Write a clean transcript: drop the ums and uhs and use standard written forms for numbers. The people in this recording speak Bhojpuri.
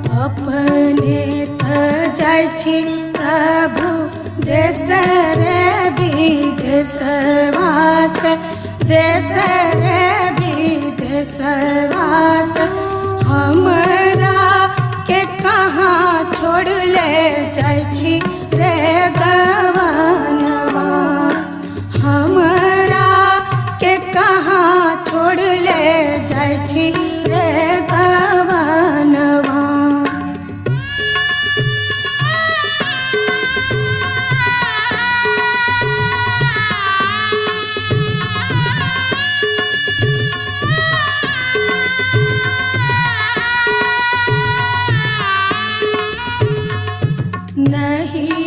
अपने त जाइछि प्रभु देश रे विदेशवास, देश रे विदेशवास। हमरा के कहाँ छोड़ ले जाइछि रे गवानवा, हमरा के कहाँ छोड़ ले जाइछि रे गवानवा। नहीं